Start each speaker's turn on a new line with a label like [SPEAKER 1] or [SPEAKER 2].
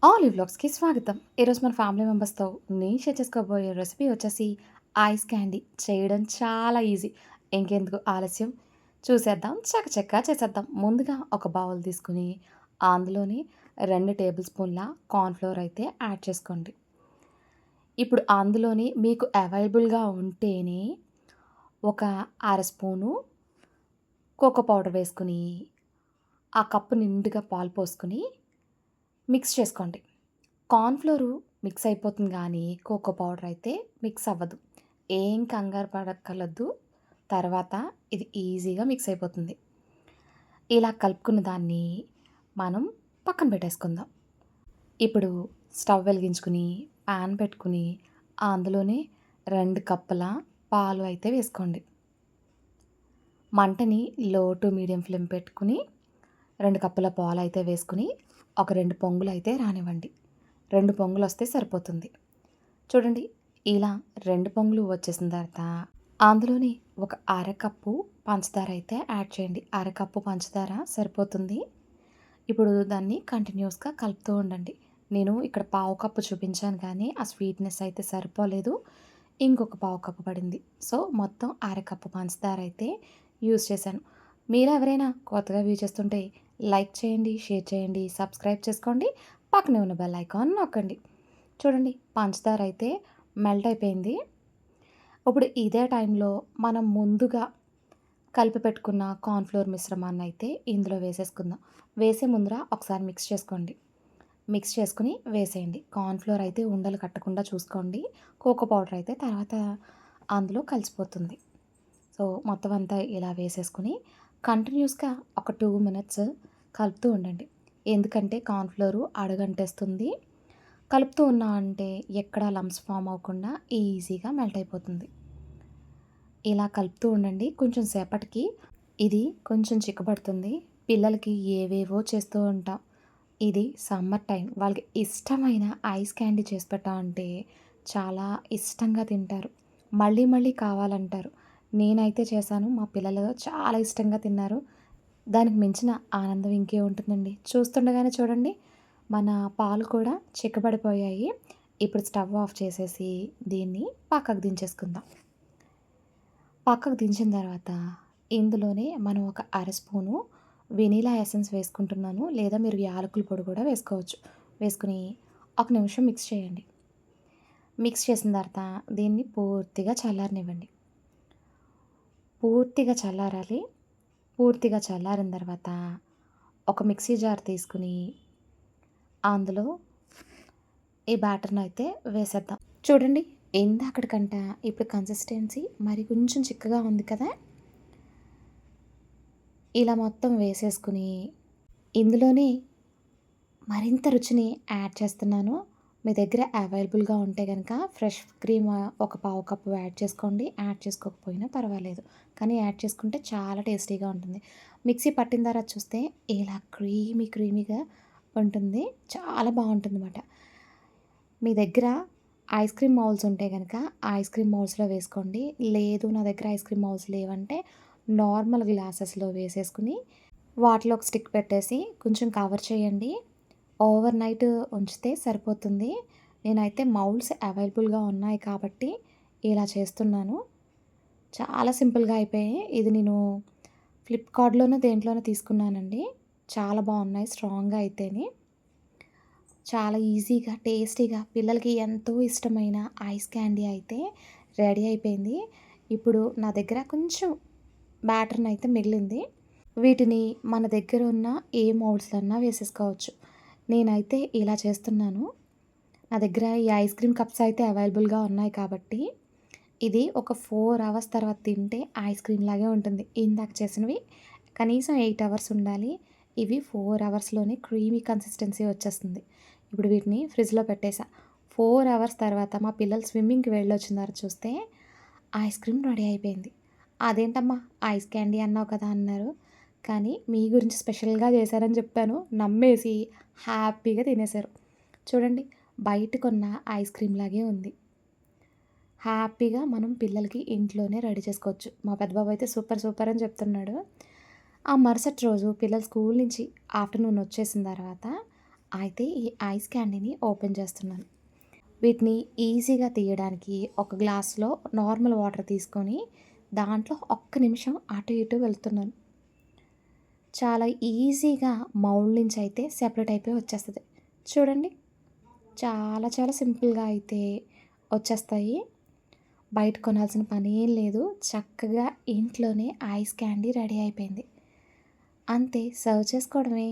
[SPEAKER 1] Olive వ్లాగ్స్‌కి స్వాగతం. ఈరోజు మన ఫ్యామిలీ మెంబర్స్‌తో నేను షేర్ చేసుకోబోయే రెసిపీ వచ్చేసి ఐస్ క్యాండీ. చేయడం చాలా ఈజీ. ఇంకెందుకు ఆలస్యం చూసేద్దాం. చకచకా చేసేద్దాం. ముందుగా ఒక బౌల్ తీసుకొని అందులోని 2 టేబుల్ స్పూన్ల కార్న్ ఫ్లోర్ అయితే యాడ్ చేసుకోండి. ఇప్పుడు అందులోని మీకు అవైలబుల్‌గా ఉంటేనే ఒక అర స్పూను కోకో పౌడర్ వేసుకొని, ఆ కప్పు నిండుగా పాలు పోసుకొని మిక్స్ చేసుకోండి. కార్న్ ఫ్లోరు మిక్స్ అయిపోతుంది గానీ, కోకో పౌడర్ అయితే మిక్స్ అవ్వదు. ఏం కంగారు పడక్కర్లొద్దు. తర్వాత ఇది ఈజీగా మిక్స్ అయిపోతుంది. ఇలా కలుపుకున్న దాన్ని మనం పక్కన పెట్టేసుకుందాం. ఇప్పుడు స్టవ్ వెలిగించుకుని, పాన్ పెట్టుకుని, అందులోనే 2 కప్పుల పాలు అయితే వేసుకోండి. మంటని లో టు మీడియం ఫ్లేమ్ పెట్టుకుని 2 కప్పుల పాలయితే వేసుకొని, ఒక 2 పొంగులయితే రానివ్వండి. 2 పొంగులొస్తే సరిపోతుంది. చూడండి, ఇలా 2 పొంగులు వచ్చేసిన తర్వాత, అందులోని ఒక అరకప్పు పంచదార అయితే యాడ్ చేయండి. అరకప్పు పంచదార సరిపోతుంది. ఇప్పుడు దాన్ని కంటిన్యూయస్‌గా కలుపుతూ ఉండండి. నేను ఇక్కడ పావు కప్పు చూపించాను కానీ, ఆ స్వీట్‌నెస్ అయితే సరిపోలేదు. ఇంకొక పావు కప్పు పడింది. సో, మొత్తం అరకప్పు పంచదార అయితే యూజ్ చేశాను. మీరెవరైనా కొత్తగా వ్యూ చేస్తుంటే లైక్ చేయండి, షేర్ చేయండి, సబ్స్క్రైబ్ చేసుకోండి. పక్కనే ఉన్న బెల్ ఐకాన్ నొక్కండి. చూడండి, పంచదార అయితే మెల్ట్ అయిపోయింది. ఇప్పుడు ఇదే టైంలో మనం ముందుగా కలిపి పెట్టుకున్న కార్న్ ఫ్లోర్ మిశ్రమాన్ని అయితే ఇందులో వేసేసుకుందాం. వేసే ముందర ఒకసారి మిక్స్ చేసుకోండి. మిక్స్ చేసుకొని వేసేయండి. కార్న్ ఫ్లోర్ అయితే ఉండలు కట్టకుండా చూసుకోండి. కోకో పౌడర్ అయితే తర్వాత అందులో కలిసిపోతుంది. సో, మొత్తం అంతా ఇలా వేసేసుకొని కంటిన్యూస్‌గా ఒక 2 మినిట్స్ కలుపుతూ ఉండండి. ఎందుకంటే కార్న్ ఫ్లోరు అడుగంటేస్తుంది. కలుపుతూ అంటే ఎక్కడ లంప్స్ ఫార్మ్ అవ్వకుండా ఈజీగా మెల్ట్ అయిపోతుంది. ఇలా కలుపుతూ ఉండండి. కొంచెం సేపటికి ఇది కొంచెం చిక్కబడుతుంది. పిల్లలకి ఏవేవో చేస్తూ ఉంటాం. ఇది సమ్మర్ టైం. వాళ్ళకి ఇష్టమైన ఐస్ క్యాండీ చేసి పెట్టామంటే చాలా ఇష్టంగా తింటారు. మళ్ళీ మళ్ళీ కావాలంటారు. నేనైతే చేశాను. మా పిల్లలు చాలా ఇష్టంగా తిన్నారు. దానికి మించిన ఆనందం ఇంకే ఉంటుందండి. చూస్తుండగానే చూడండి, మన పాలు కూడా చిక్కబడిపోయాయి. ఇప్పుడు స్టవ్ ఆఫ్ చేసేసి దీన్ని పక్కకు దించేసుకుందాం. పక్కకు దించిన తర్వాత ఇందులోనే మనం ఒక అర స్పూను వెనిలా ఎసెన్స్ వేసుకుంటున్నాను. లేదా మీరు యాలకుల పొడి కూడా వేసుకోవచ్చు. వేసుకొని ఒక నిమిషం మిక్స్ చేయండి. మిక్స్ చేసిన తర్వాత దీన్ని పూర్తిగా చల్లారనివ్వండి. పూర్తిగా చల్లారాలి. పూర్తిగా చల్లారిన తర్వాత ఒక మిక్సీ జార్ తీసుకుని అందులో ఈ బ్యాటర్‌ని అయితే వేసేద్దాం. చూడండి, ఇందాకటికంట ఇప్పుడు కన్సిస్టెన్సీ మరి కొంచెం చిక్కగా ఉంది కదా! ఇలా మొత్తం వేసేసుకుని ఇందులోనే మరింత రుచిని యాడ్ చేస్తున్నాను. మీ దగ్గర అవైలబుల్‌గా ఉంటే గనక ఫ్రెష్ క్రీమ్ ఒక పావు కప్పు యాడ్ చేసుకోండి. యాడ్ చేసుకోకపోయినా పర్వాలేదు. కానీ యాడ్ చేసుకుంటే చాలా టేస్టీగా ఉంటుంది. మిక్సీ పట్టిన తర్వాత చూస్తే ఇలా క్రీమీగా ఉంటుంది. చాలా బావుంటుందన్నమాట. మీ దగ్గర ఐస్ క్రీమ్ మౌల్డ్స్ ఉంటే గనక ఐస్ క్రీమ్ మౌల్డ్స్‌లో వేసుకోండి. లేదు నా దగ్గర ఐస్ క్రీమ్ మౌల్డ్స్ లేవంటే నార్మల్ గ్లాసెస్‌లో వేసేసుకొని వాటిలో ఒక స్టిక్ పెట్టేసి కొంచెం కవర్ చేయండి. ఓవర్ నైట్ ఉంచితే సరిపోతుంది. నేనైతే మౌల్డ్స్ అవైలబుల్‌గా ఉన్నాయి కాబట్టి ఇలా చేస్తున్నాను. చాలా సింపుల్‌గా అయిపోయాయి. ఇది నేను ఫ్లిప్‌కార్ట్‌లోనో దేంట్లోనో తీసుకున్నానండి. చాలా బాగున్నాయి స్ట్రాంగ్‌గా అయితేని. చాలా ఈజీగా, టేస్టీగా పిల్లలకి ఎంతో ఇష్టమైన ఐస్ క్యాండీ అయితే రెడీ అయిపోయింది. ఇప్పుడు నా దగ్గర కొంచెం బ్యాటర్‌ని అయితే మిగిలింది. వీటిని మన దగ్గర ఉన్న ఏ మౌల్డ్స్‌లో అన్నా వేసేసుకోవచ్చు. నేనైతే ఇలా చేస్తున్నాను. నా దగ్గర ఈ ఐస్ క్రీమ్ కప్స్ అయితే అవైలబుల్‌గా ఉన్నాయి కాబట్టి, ఇది ఒక 4 అవర్స్ తర్వాత తింటే ఐస్ క్రీమ్ లాగే ఉంటుంది. ఇందాక చేసినవి కనీసం 8 అవర్స్ ఉండాలి. ఇవి 4 అవర్స్‌లోనే క్రీమీ కన్సిస్టెన్సీ వచ్చేస్తుంది. ఇప్పుడు వీటిని ఫ్రిడ్జ్‌లో పెట్టేసా. 4 అవర్స్ తర్వాత మా పిల్లలు స్విమ్మింగ్‌కి వెళ్ళొచ్చిన తర్వాత చూస్తే ఐస్ క్రీమ్ రెడీ అయిపోయింది. "అదేంటమ్మా ఐస్ క్యాండీ అన్నావు కదా!" అన్నారు. కానీ మీ గురించి స్పెషల్‌గా చేశారని చెప్పాను. నమ్మేసి హ్యాపీగా తినేశారు. చూడండి, బయట కొన్న ఐస్ క్రీమ్ లాగే ఉంది. హ్యాపీగా మనం పిల్లలకి ఇంట్లోనే రెడీ చేసుకోవచ్చు. మా పెద్ద బాబు అయితే సూపర్ సూపర్ అని చెప్తున్నాడు. ఆ మరుసటి రోజు పిల్లలు స్కూల్ నుంచి ఆఫ్టర్‌నూన్ వచ్చేసిన తర్వాత అయితే ఈ ఐస్ క్యాండీని ఓపెన్ చేస్తున్నాను. వీటిని ఈజీగా తీయడానికి ఒక గ్లాస్‌లో నార్మల్ వాటర్ తీసుకొని దాంట్లో ఒక్క నిమిషం అటు ఇటు వెళ్తున్నాను. చాలా ఈజీగా మౌల్డ్ నుంచి అయితే సెపరేట్ అయిపోయి వచ్చేస్తది. చూడండి. చాలా చాలా సింపుల్‌గా అయితే వచ్చేస్తాయి. బయట కొనాల్సిన పనేం లేదు. చక్కగా ఇంట్లోనే ఐస్ క్యాండీ రెడీ అయిపోయింది. అంతే సర్వ్ చేసుకోవడమే.